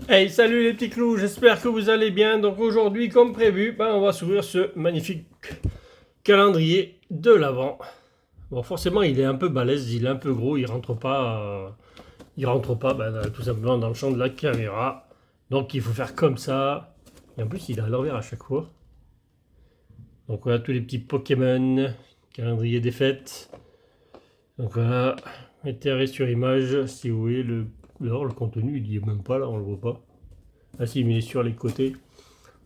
Hey, salut les petits clous, j'espère que vous allez bien. Donc aujourd'hui, comme prévu, on va s'ouvrir ce magnifique calendrier de l'Avent. Bon, forcément, il est un peu balèze, il est un peu gros, il rentre pas tout simplement dans le champ de la caméra. Donc il faut faire comme ça. Et en plus, il est à l'envers à chaque fois. Donc voilà tous les petits Pokémon, calendrier des fêtes. Donc voilà, mettez sur image si vous voulez le contenu, il n'y est même pas là, on le voit pas. Ah si, mais il est sur les côtés.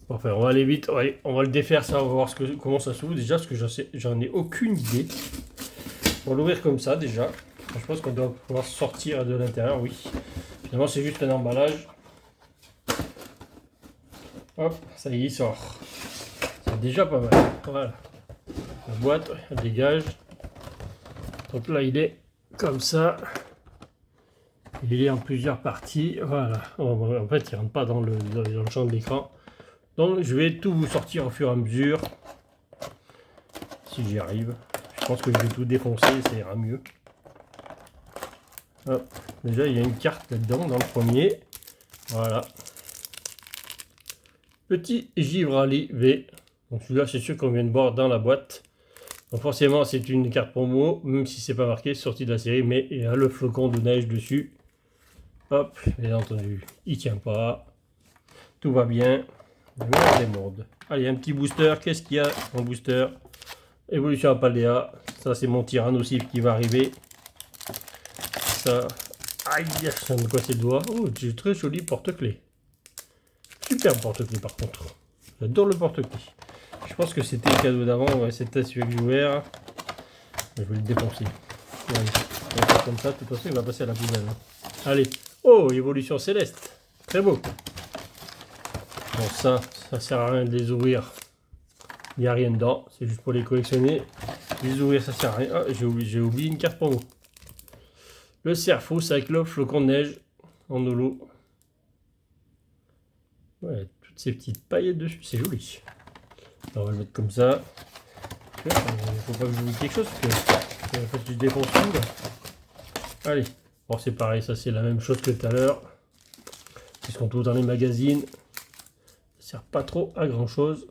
Enfin, on va aller vite. Ouais, on va le défaire, ça. On va voir comment ça s'ouvre déjà, parce que j'en ai aucune idée. On va l'ouvrir comme ça déjà. Je pense qu'on doit pouvoir sortir de l'intérieur, oui. Finalement, c'est juste un emballage. Hop, ça y est, il sort. C'est déjà pas mal. Voilà. La boîte, elle dégage. Donc là, il est comme ça. Il est en plusieurs parties. Voilà. En fait, il rentre pas dans le champ de l'écran. Donc, je vais tout vous sortir au fur et à mesure. Si j'y arrive. Je pense que je vais tout défoncer, ça ira mieux. Hop. Déjà, il y a une carte là-dedans, dans le premier. Voilà. Petit Givrali V. Donc celui-là, c'est sûr qu'on vient de voir dans la boîte. Donc forcément, c'est une carte promo, même si c'est pas marqué, sortie de la série, mais il y a le flocon de neige dessus. Hop, bien entendu, il tient pas. Tout va bien. Le meilleur des mondes. Allez, un petit booster. Qu'est-ce qu'il y a en booster? Évolution Apaldea. Ça, c'est mon Tyrannosif qui va arriver. Ça. Aïe, ça me coince les doigts. Oh, j'ai très joli porte-clés. Super porte-clés par contre. J'adore le porte-clés. Je pense que c'était le cadeau d'avant. Ouais, c'était celui que j'ai ouvert. Je vais le défoncer. Allez, on va faire comme ça. De toute façon, il va passer à la poubelle. Allez. Oh, évolution céleste. Très beau. Bon, ça sert à rien de les ouvrir. Il n'y a rien dedans. C'est juste pour les collectionner. Les ouvrir, ça sert à rien. Ah, j'ai oublié une carte promo. Le Cerfo, Cyclope, flocon de neige en holo. Ouais, toutes ces petites paillettes dessus, c'est joli. Alors, on va le mettre comme ça. Il faut pas que j'oublie quelque chose, parce que faut que je défonce tout. Allez, bon c'est pareil, ça c'est la même chose que tout à l'heure. C'est ce qu'on trouve dans les magazines. Ça sert pas trop à grand chose.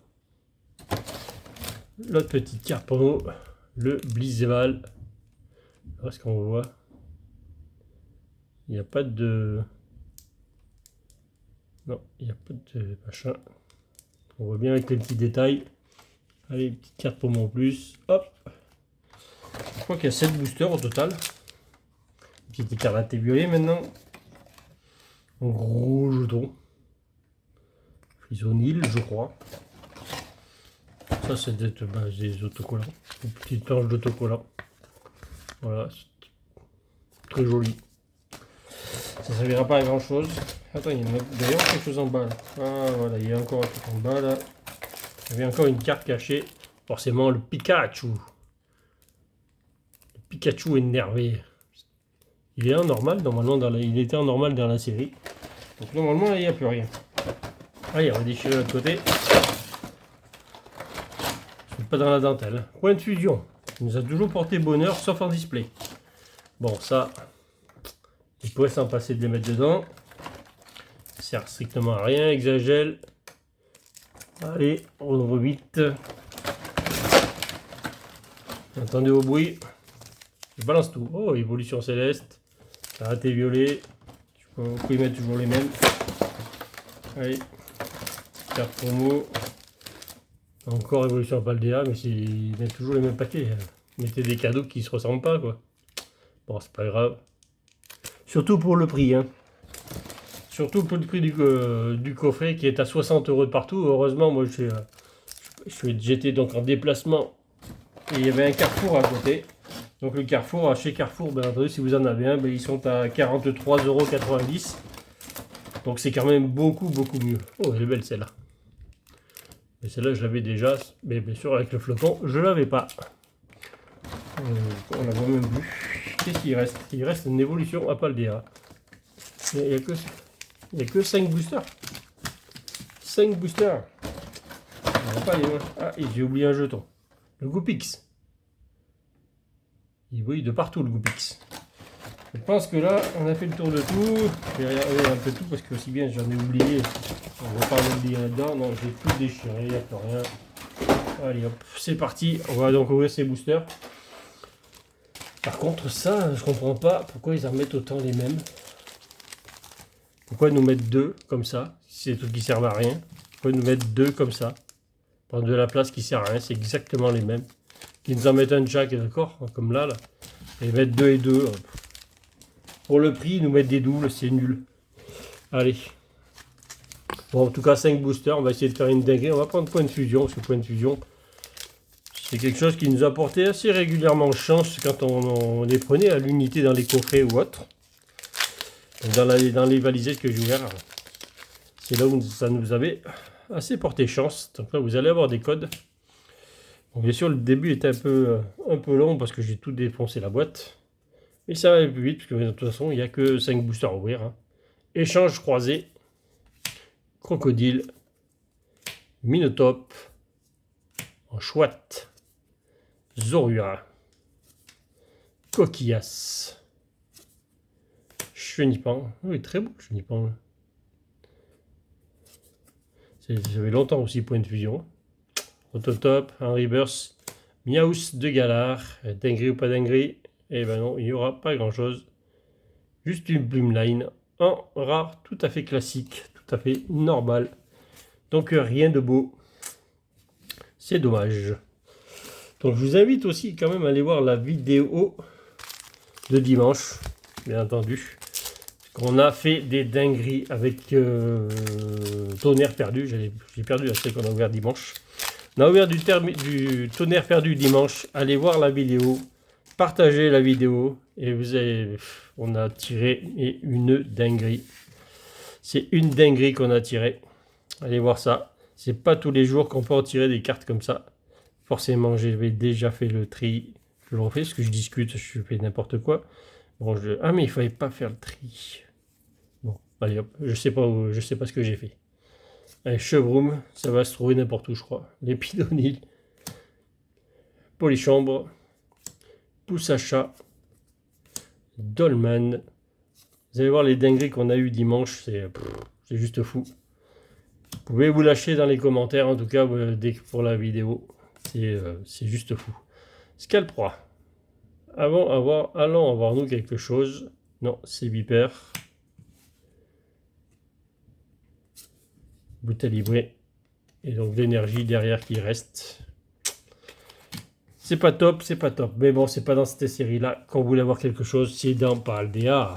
L'autre petite carte promo, le Blizzeval. Est-ce qu'on voit? Il n'y a pas de... Non, il n'y a pas de machin. On voit bien avec les petits détails. Allez, petite carte promo en plus. Hop. Je crois qu'il y a 7 boosters au total. Petite écarlate violet maintenant. Un gros jeton. Frisonil, je crois. Ça, c'est des autocollants. Une petite planche d'autocollants. Voilà. Très joli. Ça ne servira pas à grand chose. Attends, il y a d'ailleurs quelque chose en bas là. Ah voilà, il y a encore un truc en bas là. Il y avait encore une carte cachée. Forcément, le Pikachu. Le Pikachu énervé. Il est en normal, normalement, il était en normal dans la série. Donc normalement, il n'y a plus rien. Allez, on va déchirer de l'autre côté. C'est pas dans la dentelle. Point de fusion. Il nous a toujours porté bonheur, sauf en display. Bon, ça, il pourrait s'en passer de les mettre dedans. Ça sert strictement à rien. Exagèle. Allez, on ouvre vite. Attendez au bruit. Je balance tout. Oh, évolution céleste. Arrêtez violet. Vous pouvez mettre toujours les mêmes. Allez. Carte promo. Encore évolution Apaldea, mais ils mettent toujours les mêmes paquets. Mettez des cadeaux qui se ressemblent pas, quoi. Bon, c'est pas grave. Surtout pour le prix, hein. Surtout pour le prix du coffret qui est à 60 € de partout. Heureusement, moi, j'étais donc en déplacement et il y avait un Carrefour à côté. Donc le Carrefour, chez Carrefour, ben, attendez, si vous en avez un, ben, ils sont à 43,90 €. Donc c'est quand même beaucoup mieux. Oh, elle est belle celle-là. Mais celle-là, je l'avais déjà, mais bien sûr, avec le flocon, je l'avais pas. On la voit même plus. Qu'est-ce qu'il reste? Il reste une évolution Apaldea. Il n'y a que 5 boosters. 5 boosters. On va pas aller loin. Ah, et j'ai oublié un jeton. Le Goupix. Il brille de partout, le Goupix. Je pense que là, on a fait le tour de tout. Je vais regarder un peu tout parce que aussi bien j'en ai oublié. On va pas en oublier là-dedans. Non, j'ai tout déchiré, il n'y a plus rien. Allez hop, c'est parti. On va donc ouvrir ces boosters. Par contre, ça, je comprends pas pourquoi ils en mettent autant les mêmes. Pourquoi nous mettre deux comme ça, si c'est des trucs qui servent à rien. Pourquoi nous mettre deux comme ça. Prendre de la place qui sert à rien, c'est exactement les mêmes. Ils nous en mettent un de chaque, d'accord, comme là. Et mettre deux et deux. Pour le prix, ils nous mettent des doubles, c'est nul. Allez. Bon, en tout cas, 5 boosters. On va essayer de faire une dinguerie. On va prendre point de fusion, parce que point de fusion, c'est quelque chose qui nous apportait assez régulièrement chance quand on les prenait à l'unité dans les coffrets ou autres. Dans les valisettes que j'ai ouvertes. C'est là où ça nous avait assez porté chance. Donc là, vous allez avoir des codes. Bon, bien sûr, le début était un peu long parce que j'ai tout défoncé la boîte. Mais ça va aller plus vite, parce que de toute façon, il n'y a que 5 boosters à ouvrir. Hein. Échange croisé. Crocodile. Minotape. Chouette. Zorua. Coquillas. Chenipan. Oui, très beau, Chenipan. J'avais longtemps aussi point de fusion. Autotop, un reverse. Miaus de Galar. Dinguerie ou pas dinguerie? Eh ben non, il n'y aura pas grand chose. Juste une Bloomline en rare, tout à fait classique, tout à fait normal. Donc rien de beau. C'est dommage. Donc je vous invite aussi quand même à aller voir la vidéo de dimanche, bien entendu. On a fait des dingueries avec tonnerre perdu. J'ai perdu la celle qu'on a ouvert dimanche. On a ouvert du tonnerre perdu dimanche. Allez voir la vidéo. Partagez la vidéo. Et on a tiré une dinguerie. C'est une dinguerie qu'on a tiré. Allez voir ça. C'est pas tous les jours qu'on peut en tirer des cartes comme ça. Forcément, j'avais déjà fait le tri. Je le refais parce que je discute, je fais n'importe quoi. Bon, ah mais il fallait pas faire le tri. Bon, allez hop, je sais pas ce que j'ai fait. Allez, Chevroom, ça va se trouver n'importe où, je crois. Lépidonil, Polychambre, Poussacha, Dolman. Vous allez voir les dingueries qu'on a eu dimanche, c'est juste fou. Vous pouvez vous lâcher dans les commentaires, en tout cas, pour la vidéo. C'est juste fou. Scalproie. Allons avoir nous quelque chose. Non, c'est Viper. Bouteille livrée. Et donc l'énergie derrière qui reste. C'est pas top, c'est pas top. Mais bon, c'est pas dans cette série-là qu'on voulait avoir quelque chose. C'est dans Paldea.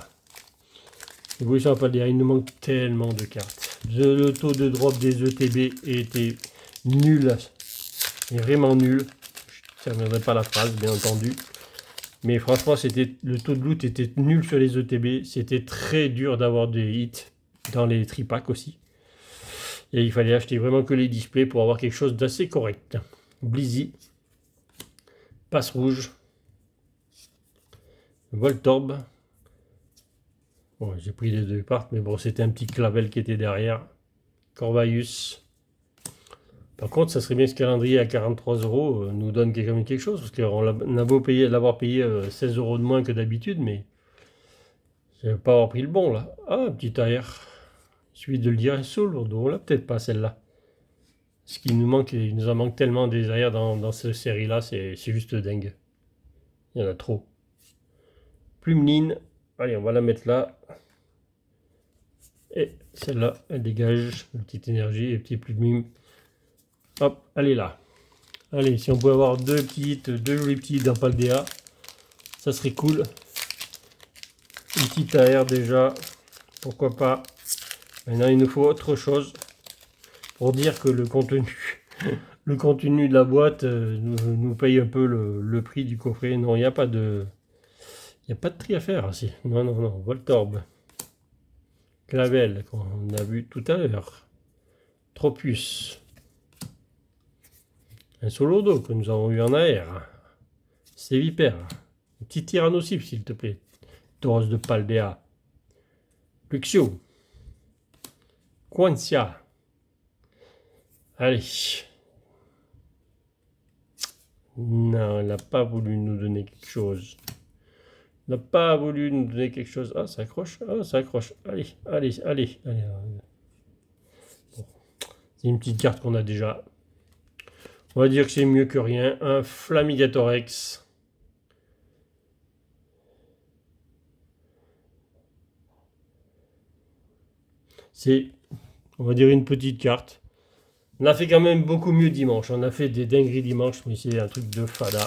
Vous voyez sur Paldea, il nous manque tellement de cartes. Le taux de drop des ETB était nul. Vraiment nul. Je ne terminerai pas la phrase, bien entendu. Mais franchement, le taux de loot était nul sur les ETB. C'était très dur d'avoir des hits dans les tripacks aussi. Et il fallait acheter vraiment que les displays pour avoir quelque chose d'assez correct. Blizzy. Passe rouge. Voltorb. Bon, j'ai pris les deux parts, mais bon, c'était un petit clavel qui était derrière. Corvaius. Par contre, ça serait bien ce calendrier à 43 € nous donne quand même quelque chose, parce qu'on a beau l'avoir payé 16 € de moins que d'habitude, mais je ne vais pas avoir pris le bon là. Ah, un petit AR. Il suffit de le dire, Soul, on l'a peut-être pas celle-là. Ce qui nous manque, il nous en manque tellement des AR dans cette série-là, c'est juste dingue. Il y en a trop. Plumeline, allez, on va la mettre là. Et celle-là, elle dégage une petite énergie, et petit plumine. Hop, elle est là. Allez, si on pouvait avoir deux jolis petites dans Paldea, ça serait cool. Une petite AR déjà, pourquoi pas. Maintenant, il nous faut autre chose pour dire que le contenu de la boîte nous paye un peu le prix du coffret. Non, il n'y a pas de tri à faire. Aussi. Non, non, non. Voltorb. Clavel, qu'on a vu tout à l'heure. Tropius. Un Solodo que nous avons eu en AR. C'est Viper. Un petit Tyrannocypre, s'il te plaît. Tauros de Paldea. Luxio. Quancia. Allez. Non, elle n'a pas voulu nous donner quelque chose. n'a pas voulu nous donner quelque chose. Ah, ça accroche. Ah, ça accroche. Allez, allez, allez, allez. Bon. C'est une petite carte qu'on a déjà. On va dire que c'est mieux que rien. Un Flamigatorex. C'est, on va dire, une petite carte. On a fait quand même beaucoup mieux dimanche. On a fait des dingueries dimanche, mais c'est un truc de fada.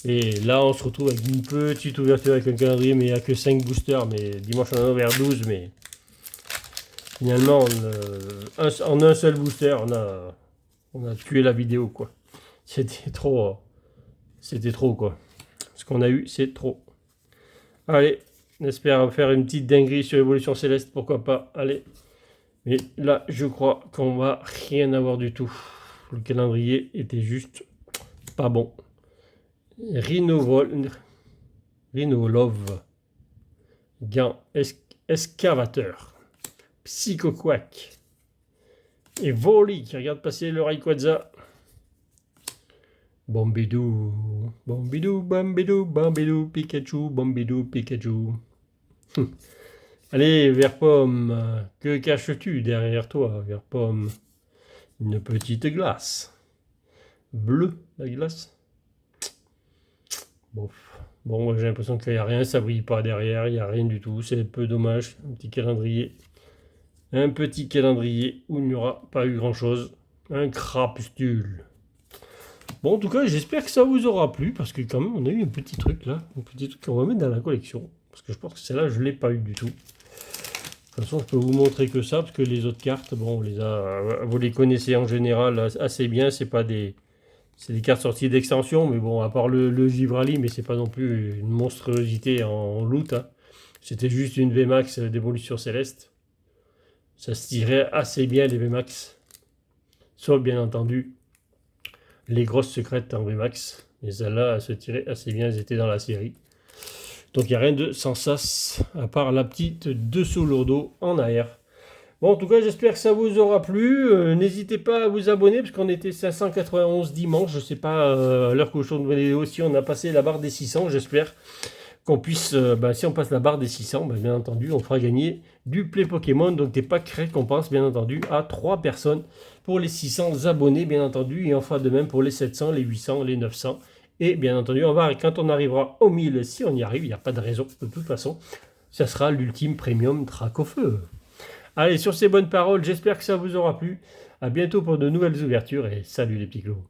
Et là, on se retrouve avec une petite ouverture avec un calendrier, mais il n'y a que 5 boosters. Mais dimanche, on en a ouvert 12, mais finalement, en un seul booster, on a tué la vidéo, quoi. C'était trop, quoi. Ce qu'on a eu, c'est trop. Allez, on espère faire une petite dinguerie sur Évolution Céleste, pourquoi pas. Allez. Mais là, je crois qu'on va rien avoir du tout. Le calendrier était juste pas bon. Rhinolove. Gant. Excavateur. Psychoquack. Et Voli qui regarde passer le Rayquaza. Bombidou. Bombidou, Bombidou, Bombidou, Pikachu, Bombidou, Pikachu. Allez, Vert-Pomme, que caches-tu derrière toi, Vert-Pomme? Une petite glace. Bleue, la glace. Bon, j'ai l'impression qu'il n'y a rien, ça brille pas derrière, il n'y a rien du tout, c'est un peu dommage. Un petit calendrier. Un petit calendrier où il n'y aura pas eu grand-chose. Un crapustule. Bon, en tout cas, j'espère que ça vous aura plu, parce que quand même, on a eu un petit truc là. Un petit truc qu'on va mettre dans la collection. Parce que je pense que celle-là, je ne l'ai pas eu du tout. De toute façon, je peux vous montrer que ça, parce que les autres cartes, bon, vous les connaissez en général assez bien. C'est des cartes sorties d'extension, mais bon, à part le Givrali, mais c'est pas non plus une monstruosité en loot. Hein. C'était juste une VMAX d'évolution céleste. Ça se tirait assez bien les VMAX. Sauf bien entendu les grosses secrètes en VMAX. Mais celles-là, elles se tiraient assez bien, elles étaient dans la série. Donc il n'y a rien de sans sas, à part la petite dessous lourdeau en arrière. Bon, en tout cas, j'espère que ça vous aura plu. N'hésitez pas à vous abonner, parce qu'on était 591 dimanche. Je ne sais pas, à l'heure que je tourne la vidéo, si on a passé la barre des 600. J'espère qu'on puisse, si on passe la barre des 600, bien entendu, on fera gagner du Play Pokémon. Donc des packs récompenses, bien entendu, à 3 personnes pour les 600 abonnés, bien entendu. Et on fera de même pour les 700, les 800, les 900. Et bien entendu, quand on arrivera au 1000, si on y arrive, il n'y a pas de raison, de toute façon, ça sera l'ultime premium track au feu. Allez, sur ces bonnes paroles, j'espère que ça vous aura plu. À bientôt pour de nouvelles ouvertures et salut les petits clos.